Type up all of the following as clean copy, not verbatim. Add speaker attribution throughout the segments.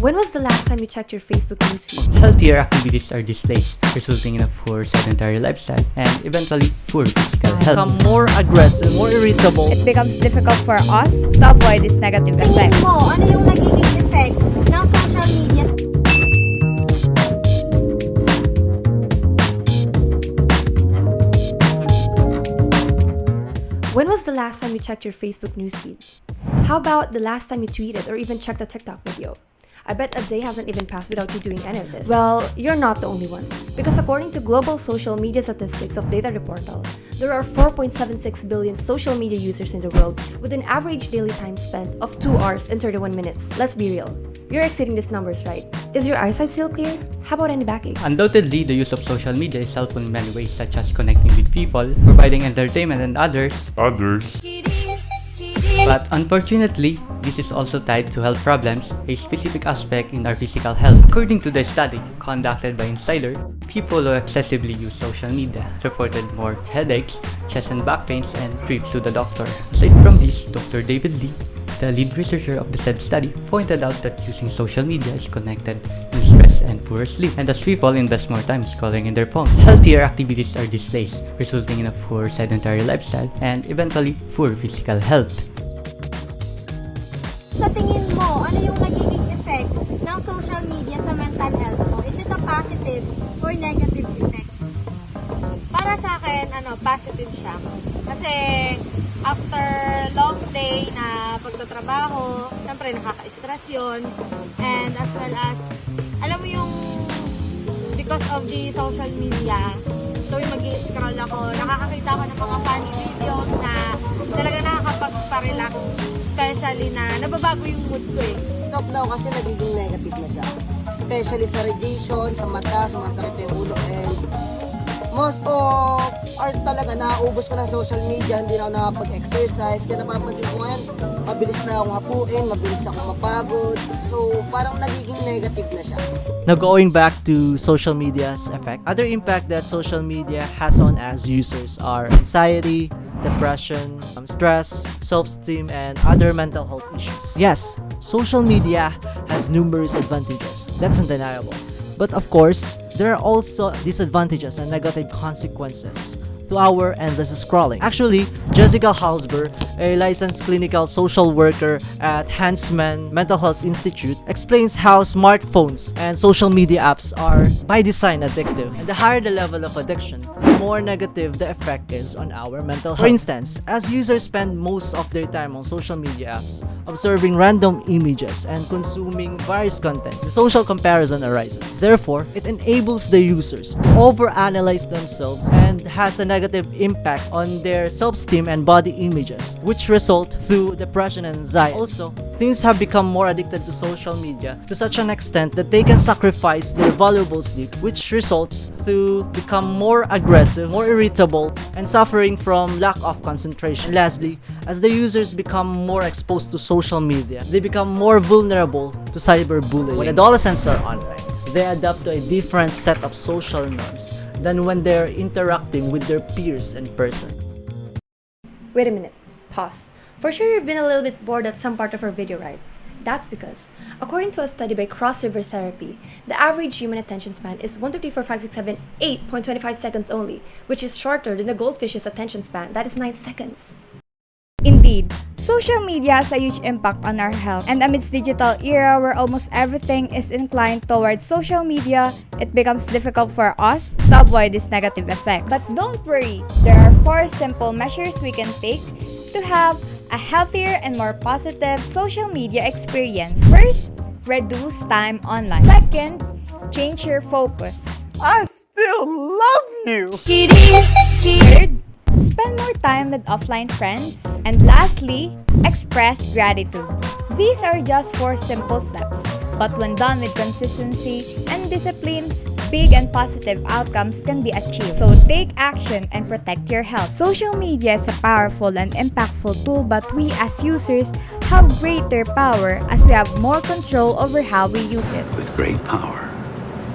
Speaker 1: When was the last time you checked your Facebook newsfeed?
Speaker 2: Healthier activities are displaced, resulting in a poor sedentary lifestyle and eventually poor physical health.
Speaker 3: Become more aggressive, more irritable.
Speaker 4: It becomes difficult for us to avoid this negative effect.
Speaker 5: Tingin mo, ano yung nagiging effect ng social media?
Speaker 1: When was the last time you checked your Facebook newsfeed? How about the last time you tweeted or even checked a TikTok video? I bet a day hasn't even passed without you doing any of this. Well, you're not the only one. Because according to global social media statistics of Data Reportal, there are 4.76 billion social media users in the world with an average daily time spent of 2 hours and 31 minutes. Let's be real. You're exceeding these numbers, right? Is your eyesight still clear? How about any backaches?
Speaker 2: Undoubtedly, the use of social media is helpful in many ways, such as connecting with people, providing entertainment and others. But unfortunately, this is also tied to health problems, a specific aspect in our physical health. According to the study conducted by Insider, people who excessively use social media reported more headaches, chest and back pains, and trips to the doctor. Aside from this, Dr. David Lee, the lead researcher of the said study, pointed out that using social media is connected with stress and poor sleep, and as people invest more time scrolling in their phones, healthier activities are displaced, resulting in a poor sedentary lifestyle and eventually poor physical health.
Speaker 5: Sa tingin mo, ano yung nagiging effect ng social media sa mental health mo? Is it a positive or negative effect? Para sa akin, positive siya. Kasi after long day na pagtatrabaho, syempre nakaka-stress yun. And as well as, alam mo yung because of the social media, tuwing mag-i-scroll ako, nakakakita ko ng mga funny videos na talaga nakakapagpa-relax. Especially na nababago yung mood ko eh.
Speaker 6: Stop now kasi nagiging negative na siya. Especially sa radiation, sa mata, sumasakit yung ulo, and most of hours talaga naubos ko ng social media, hindi na ako nakapag-exercise. Kaya napapansin ko ngayon, mabilis na akong hapuin, mabilis akong mapagod. So parang nagiging negative na siya.
Speaker 3: Now going back to social media's effect, other impact that social media has on us users are anxiety, depression, stress, self-esteem, and other mental health issues. Yes, social media has numerous advantages. That's undeniable. But of course, there are also disadvantages and negative consequences to our endless scrolling. Actually, Jessica Halsberg, a licensed clinical social worker at Hansman Mental Health Institute, explains how smartphones and social media apps are by design addictive. And the higher the level of addiction, the more negative the effect is on our mental health. For instance, as users spend most of their time on social media apps, observing random images and consuming various content, the social comparison arises. Therefore, it enables the users to overanalyze themselves and has a negative impact on their self-esteem and body images, which result through depression and anxiety. Also, teens have become more addicted to social media to such an extent that they can sacrifice their valuable sleep, which results to become more aggressive, more irritable, and suffering from lack of concentration. Lastly, as the users become more exposed to social media, they become more vulnerable to cyberbullying. When adolescents are online, they adapt to a different set of social norms than when they're interacting with their peers in person.
Speaker 1: Wait a minute. Pause. For sure you've been a little bit bored at some part of our video, right? That's because, according to a study by Cross River Therapy, the average human attention span is 1, 2, 3, 4, 5, 6, 7, 8.25 seconds only, which is shorter than the goldfish's attention span, that is 9 seconds.
Speaker 4: Indeed, social media has a huge impact on our health, and amidst digital era where almost everything is inclined towards social media, it becomes difficult for us to avoid these negative effects. But don't worry, there are 4 simple measures we can take to have a healthier and more positive social media experience. First, reduce time online. Second, change your focus.
Speaker 3: I still love you!
Speaker 4: Third, spend more time with offline friends. And lastly, express gratitude. These are just 4 simple steps, but when done with consistency and discipline, big and positive outcomes can be achieved. So take action and protect your health. Social media is a powerful and impactful tool, but we as users have greater power as we have more control over how we use it.
Speaker 7: With great power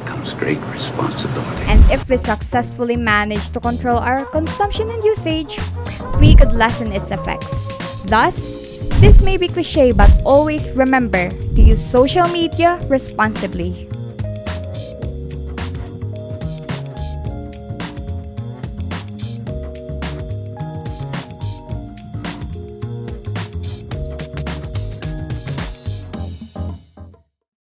Speaker 7: comes great responsibility.
Speaker 4: And if we successfully manage to control our consumption and usage, we could lessen its effects. Thus, this may be cliche, but always remember to use social media responsibly.